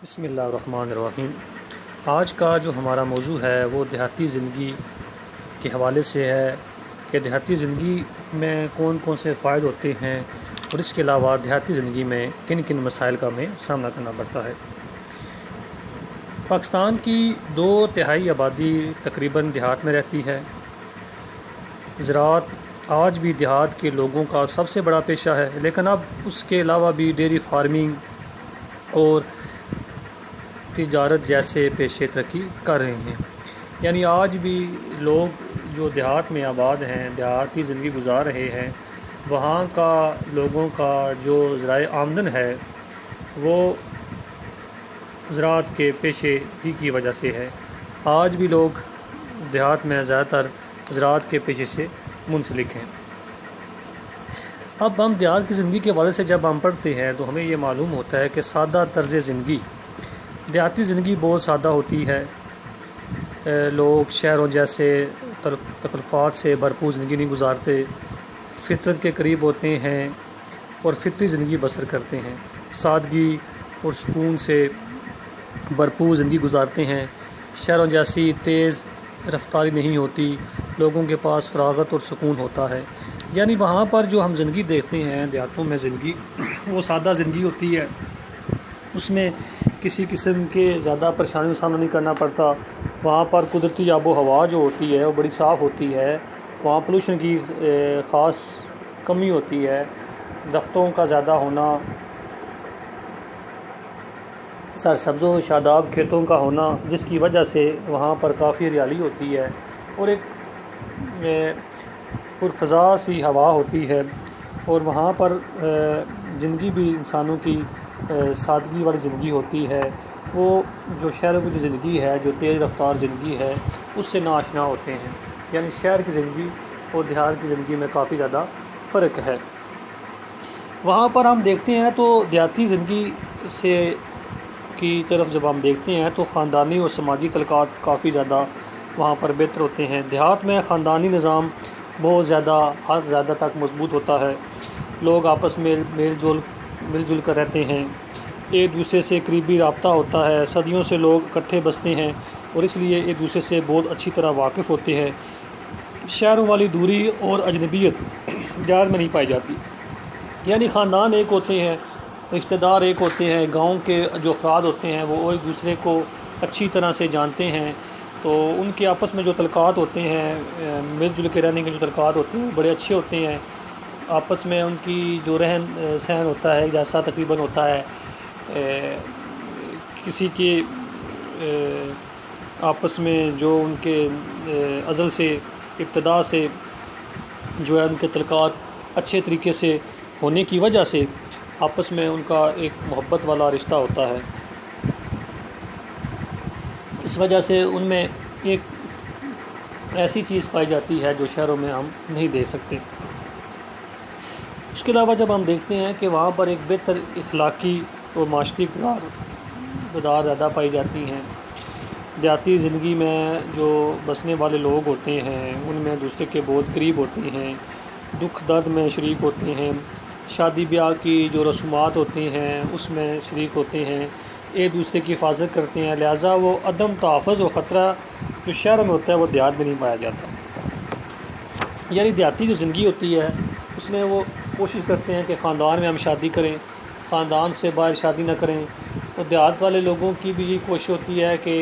بسم اللہ الرحمن الرحیم۔ آج کا جو ہمارا موضوع ہے وہ دیہاتی زندگی کے حوالے سے ہے کہ دیہاتی زندگی میں کون کون سے فائدے ہوتے ہیں اور اس کے علاوہ دیہاتی زندگی میں کن کن مسائل کا ہمیں سامنا کرنا پڑتا ہے۔ پاکستان کی 2/3 آبادی تقریباً دیہات میں رہتی ہے۔ زراعت آج بھی دیہات کے لوگوں کا سب سے بڑا پیشہ ہے، لیکن اب اس کے علاوہ بھی ڈیری فارمنگ اور تجارت جیسے پیشے ترقی کر رہے ہیں۔ یعنی آج بھی لوگ جو دیہات میں آباد ہیں، دیہاتی زندگی گزار رہے ہیں، وہاں کا لوگوں کا جو ذرائع آمدن ہے وہ زراعت کے پیشے ہی کی وجہ سے ہے۔ آج بھی لوگ دیہات میں زیادہ تر زراعت کے پیشے سے منسلک ہیں۔ اب ہم دیہات کی زندگی کے حوالے سے جب ہم پڑھتے ہیں تو ہمیں یہ معلوم ہوتا ہے کہ سادہ طرز زندگی، دیہاتی زندگی بہت سادہ ہوتی ہے۔ لوگ شہروں جیسے تکلفات سے بھرپور زندگی نہیں گزارتے، فطرت کے قریب ہوتے ہیں اور فطری زندگی بسر کرتے ہیں، سادگی اور سکون سے بھرپور زندگی گزارتے ہیں۔ شہروں جیسی تیز رفتاری نہیں ہوتی، لوگوں کے پاس فراغت اور سکون ہوتا ہے۔ یعنی وہاں پر جو ہم زندگی دیکھتے ہیں دیہاتوں میں، زندگی وہ سادہ زندگی ہوتی ہے، اس میں کسی قسم کے زیادہ پریشانیوں کا سامنا نہیں کرنا پڑتا۔ وہاں پر قدرتی آب و ہوا جو ہوتی ہے وہ بڑی صاف ہوتی ہے، وہاں پولوشن کی خاص کمی ہوتی ہے، درختوں کا زیادہ ہونا، سرسبز و شاداب کھیتوں کا ہونا، جس کی وجہ سے وہاں پر کافی ہریالی ہوتی ہے اور ایک پرفضا سی ہوا ہوتی ہے، اور وہاں پر زندگی بھی انسانوں کی سادگی والی زندگی ہوتی ہے۔ وہ جو شہروں کی جو زندگی ہے، جو تیز رفتار زندگی ہے، اس سے ناآشنا ہوتے ہیں۔ یعنی شہر کی زندگی اور دیہات کی زندگی میں کافی زیادہ فرق ہے۔ وہاں پر ہم دیکھتے ہیں تو دیہاتی زندگی سے کی طرف جب ہم دیکھتے ہیں تو خاندانی اور سماجی تعلقات کافی زیادہ وہاں پر بہتر ہوتے ہیں۔ دیہات میں خاندانی نظام بہت زیادہ تک مضبوط ہوتا ہے، لوگ آپس میں مل جل کر رہتے ہیں، ایک دوسرے سے قریبی رابطہ ہوتا ہے، صدیوں سے لوگ اکٹھے بستے ہیں اور اس لیے ایک دوسرے سے بہت اچھی طرح واقف ہوتے ہیں۔ شہروں والی دوری اور اجنبیت دیہات میں نہیں پائی جاتی۔ یعنی خاندان ایک ہوتے ہیں، رشتہ دار ایک ہوتے ہیں، گاؤں کے جو افراد ہوتے ہیں وہ ایک دوسرے کو اچھی طرح سے جانتے ہیں، تو ان کے آپس میں جو تعلقات ہوتے ہیں، مل جل کے رہنے کے جو تعلقات ہوتے ہیں بڑے اچھے ہوتے ہیں۔ آپس میں ان کی جو رہن سہن ہوتا ہے جیسا تقریباً ہوتا ہے، کسی کے آپس میں جو ان کے ازل سے ابتدا سے جو ہے ان کے تعلقات اچھے طریقے سے ہونے کی وجہ سے آپس میں ان کا ایک محبت والا رشتہ ہوتا ہے۔ اس وجہ سے ان میں ایک ایسی چیز پائی جاتی ہے جو شہروں میں ہم نہیں دیکھ سکتے۔ اس کے علاوہ جب ہم دیکھتے ہیں کہ وہاں پر ایک بہتر اخلاقی اور معاشرتی اقدار زیادہ پائی جاتی ہیں۔ دیہاتی زندگی میں جو بسنے والے لوگ ہوتے ہیں ان میں دوسرے کے بہت قریب ہوتے ہیں، دکھ درد میں شریک ہوتے ہیں، شادی بیاہ کی جو رسومات ہوتی ہیں اس میں شریک ہوتے ہیں، ایک دوسرے کی حفاظت کرتے ہیں۔ لہٰذا وہ عدم تحفظ و خطرہ جو شہروں میں ہوتا ہے وہ دیہات میں نہیں پایا جاتا۔ یعنی دیہاتی جو زندگی ہوتی ہے اس میں وہ کوشش کرتے ہیں کہ خاندان میں ہم شادی کریں، خاندان سے باہر شادی نہ کریں، اور دیہات والے لوگوں کی بھی یہ کوشش ہوتی ہے کہ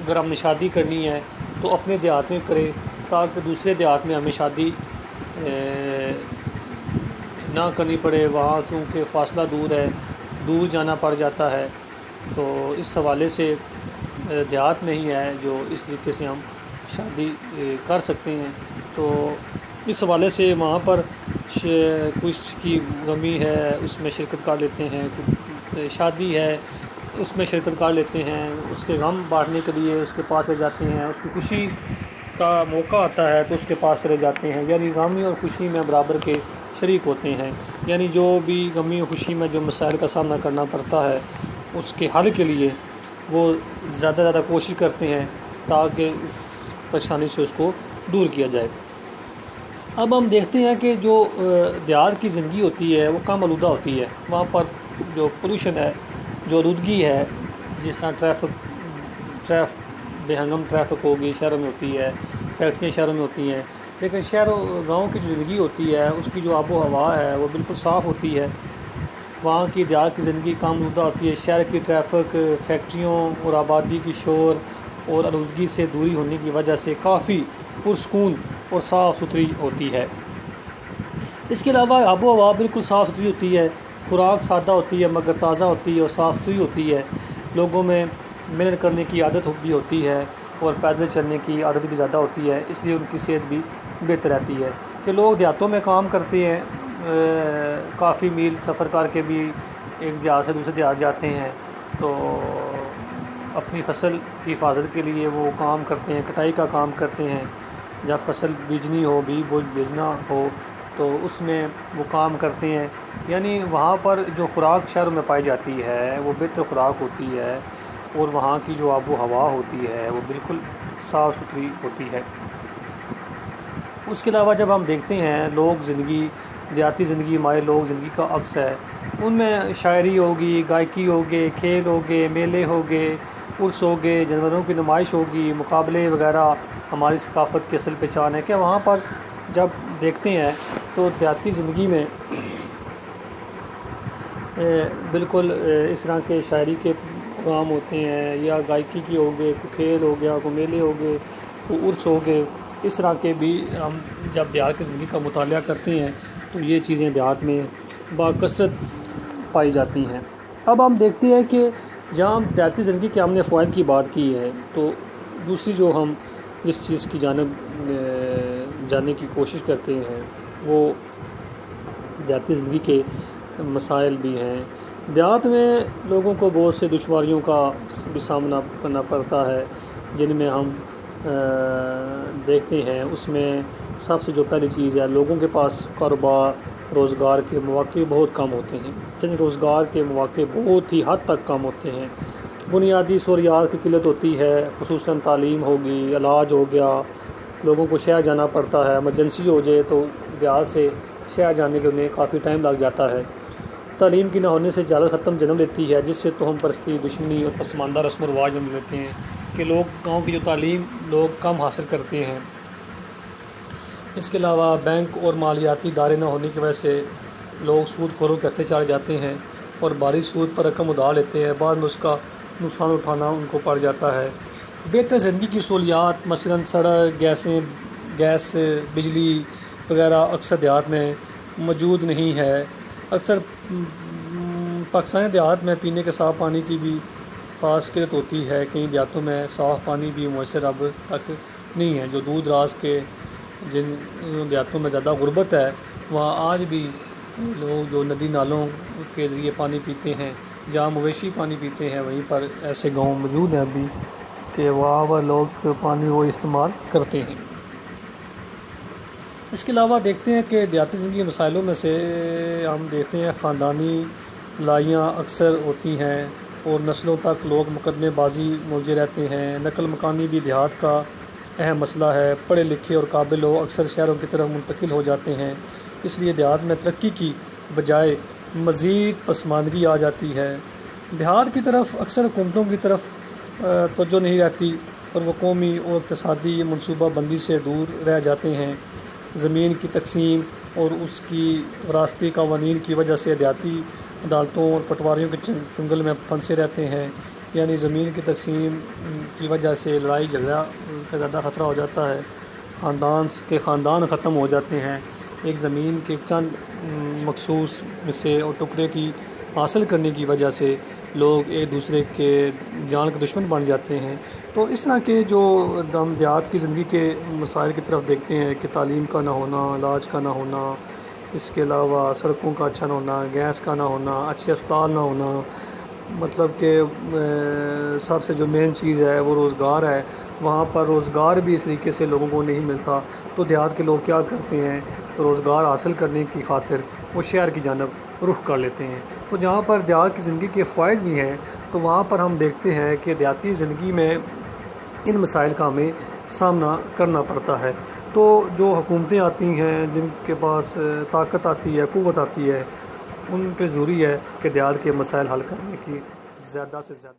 اگر ہم نے شادی کرنی ہے تو اپنے دیہات میں کریں تاکہ دوسرے دیہات میں ہمیں شادی نہ کرنی پڑے، وہاں کیونکہ فاصلہ دور ہے، دور جانا پڑ جاتا ہے۔ تو اس حوالے سے دیہات میں ہی ہے جو اس طریقے سے ہم شادی کر سکتے ہیں۔ تو اس حوالے سے وہاں پر کچھ کی غمی ہے اس میں شرکت کر لیتے ہیں، شادی ہے اس میں شرکت کر لیتے ہیں، اس کے غم بانٹنے کے لیے اس کے پاس رہ جاتے ہیں، اس کی خوشی کا موقع آتا ہے تو اس کے پاس رہ جاتے ہیں۔ یعنی غمی اور خوشی میں برابر کے شریک ہوتے ہیں۔ یعنی جو بھی غمی اور خوشی میں جو مسائل کا سامنا کرنا پڑتا ہے اس کے حل کے لیے وہ زیادہ کوشش کرتے ہیں تاکہ اس پریشانی سے اس کو دور کیا جائے۔ اب ہم دیکھتے ہیں کہ جو دیہات کی زندگی ہوتی ہے وہ کم آلودہ ہوتی ہے، وہاں پر جو پولوشن ہے، جو آلودگی ہے جس طرح بے ہنگم ٹریفک ہوگی شہروں میں ہوتی ہے، فیکٹریاں شہروں میں ہوتی ہیں، لیکن گاؤں کی جو زندگی ہوتی ہے اس کی جو آب و ہوا ہے وہ بالکل صاف ہوتی ہے۔ وہاں کی دیہات کی زندگی کم آلودہ ہوتی ہے، شہر کی ٹریفک، فیکٹریوں اور آبادی کی شور اور آلودگی سے دوری ہونے کی وجہ سے کافی پرسکون اور صاف ستھری ہوتی ہے۔ اس کے علاوہ آب و ہوا بالکل صاف ستھری ہوتی ہے، خوراک سادہ ہوتی ہے مگر تازہ ہوتی ہے اور صاف ستھری ہوتی ہے، لوگوں میں محنت کرنے کی عادت بھی ہوتی ہے اور پیدل چلنے کی عادت بھی زیادہ ہوتی ہے، اس لیے ان کی صحت بھی بہتر رہتی ہے کہ لوگ دیہاتوں میں کام کرتے ہیں، کافی میل سفر کر کے بھی ایک دیہات سے دوسرے دیہات جاتے ہیں، تو اپنی فصل کی حفاظت کے لیے وہ کام کرتے ہیں، کٹائی کا کام کرتے ہیں، جب فصل بیجنی ہو، بیجنا ہو تو اس میں وہ کام کرتے ہیں، یعنی وہاں پر جو خوراک شہروں میں پائی جاتی ہے وہ بہتر خوراک ہوتی ہے اور وہاں کی جو آب و ہوا ہوتی ہے وہ بالکل صاف ستھری ہوتی ہے۔ اس کے علاوہ جب ہم دیکھتے ہیں دیہاتی زندگی ہمارے لوگ زندگی کا عکس ہے، ان میں شاعری ہوگی، گائکی ہوگے، کھیل ہوگے، میلے ہوگے، عرس ہوگے، جانوروں کی نمائش ہوگی، مقابلے وغیرہ ہماری ثقافت کی اصل پہچان ہے کہ وہاں پر جب دیکھتے ہیں تو دیہاتی زندگی میں بالکل اس طرح کے شاعری کے پروگرام ہوتے ہیں یا گائکی کی ہوگے، کوئی کھیل ہو گیا، کوئی میلے ہو گئے، کوئی عرس ہو گئے، اس طرح کے بھی ہم جب دیہات کی زندگی کا مطالعہ کرتے ہیں تو یہ چیزیں دیہات میں بکثرت پائی جاتی ہیں۔ اب ہم دیکھتے ہیں کہ جہاں ہم دیہاتی زندگی کے ہم نے فوائد کی بات کی ہے، تو دوسری جو ہم جس چیز کی جانب جاننے کی کوشش کرتے ہیں وہ دیہاتی زندگی کے مسائل بھی ہیں۔ دیہات میں لوگوں کو بہت سے دشواریوں کا بھی سامنا کرنا پڑتا ہے، جن میں ہم دیکھتے ہیں، اس میں سب سے جو پہلی چیز ہے لوگوں کے پاس کاروبار روزگار کے مواقع بہت کم ہوتے ہیں، یعنی روزگار کے مواقع بہت ہی حد تک کم ہوتے ہیں، بنیادی سہولیات کی قلت ہوتی ہے، خصوصاً تعلیم ہوگی، علاج ہو گیا، لوگوں کو شہر جانا پڑتا ہے، ایمرجنسی ہو جائے تو دیہات سے شہر جانے کے انہیں کافی ٹائم لگ جاتا ہے، تعلیم کی نہ ہونے سے جہالت ختم جنم لیتی ہے، جس سے توہم پرستی، دشمنی اور پسماندہ رسم و رواج جنم لیتے ہیں کہ گاؤں کی جو تعلیم لوگ کم حاصل کرتے ہیں۔ اس کے علاوہ بینک اور مالیاتی ادارے نہ ہونے کی وجہ سے لوگ سود خوروں کرتے چلے جاتے ہیں اور بھاری سود پر رقم ادھار لیتے ہیں، بعد میں اس کا نقصان اٹھانا ان کو پڑ جاتا ہے۔ بہتر زندگی کی سہولیات مثلاً سڑک، گیس، بجلی وغیرہ اکثر دیہات میں موجود نہیں ہے۔ اکثر پاکستانی دیہات میں پینے کے صاف پانی کی بھی خاص قلت ہوتی ہے، کئی دیہاتوں میں صاف پانی بھی میسر اب تک نہیں ہے، جو دور دراز کے جن دیہاتوں میں زیادہ غربت ہے وہاں آج بھی لوگ جو ندی نالوں کے ذریعے پانی پیتے ہیں، جہاں مویشی پانی پیتے ہیں، وہیں پر ایسے گاؤں موجود ہیں ابھی کہ وہاں پر لوگ پانی وہ استعمال کرتے ہیں۔ اس کے علاوہ دیکھتے ہیں کہ دیہاتی زندگی کے مسائلوں میں سے ہم دیکھتے ہیں خاندانی لڑائیاں اکثر ہوتی ہیں اور نسلوں تک لوگ مقدمے بازی موجے رہتے ہیں، نقل مکانی بھی دیہات کا اہم مسئلہ ہے، پڑھے لکھے اور قابل لوگ اکثر شہروں کی طرف منتقل ہو جاتے ہیں، اس لیے دیہات میں ترقی کی بجائے مزید پسماندگی آ جاتی ہے، دیہات کی طرف اکثر حکومتوں کی طرف توجہ نہیں رہتی اور وہ قومی اور اقتصادی منصوبہ بندی سے دور رہ جاتے ہیں، زمین کی تقسیم اور اس کی وراثتی قوانین کی وجہ سے دیہاتی عدالتوں اور پٹواریوں کے چنگل میں پھنسے رہتے ہیں، یعنی زمین کی تقسیم کی وجہ سے لڑائی جھگڑا کا زیادہ خطرہ ہو جاتا ہے، خاندان ختم ہو جاتے ہیں، ایک زمین کے چند مخصوص حصے اور ٹکڑے کی حاصل کرنے کی وجہ سے لوگ ایک دوسرے کے جان کے دشمن بن جاتے ہیں۔ تو اس طرح کے جو ہم دیہات کی زندگی کے مسائل کی طرف دیکھتے ہیں کہ تعلیم کا نہ ہونا، علاج کا نہ ہونا، اس کے علاوہ سڑکوں کا اچھا نہ ہونا، گیس کا نہ ہونا، اچھے اسپتال نہ ہونا، مطلب کہ سب سے جو مین چیز ہے وہ روزگار ہے، وہاں پر روزگار بھی اس طریقے سے لوگوں کو نہیں ملتا، تو دیہات کے لوگ کیا کرتے ہیں، تو روزگار حاصل کرنے کی خاطر وہ شہر کی جانب رخ کر لیتے ہیں۔ تو جہاں پر دیہات کی زندگی کے فوائد بھی ہیں تو وہاں پر ہم دیکھتے ہیں کہ دیہاتی زندگی میں ان مسائل کا ہمیں سامنا کرنا پڑتا ہے، تو جو حکومتیں آتی ہیں، جن کے پاس طاقت آتی ہے، قوت آتی ہے، ان پہ ضروری ہے کہ دیہات کے مسائل حل کرنے کی زیادہ سے زیادہ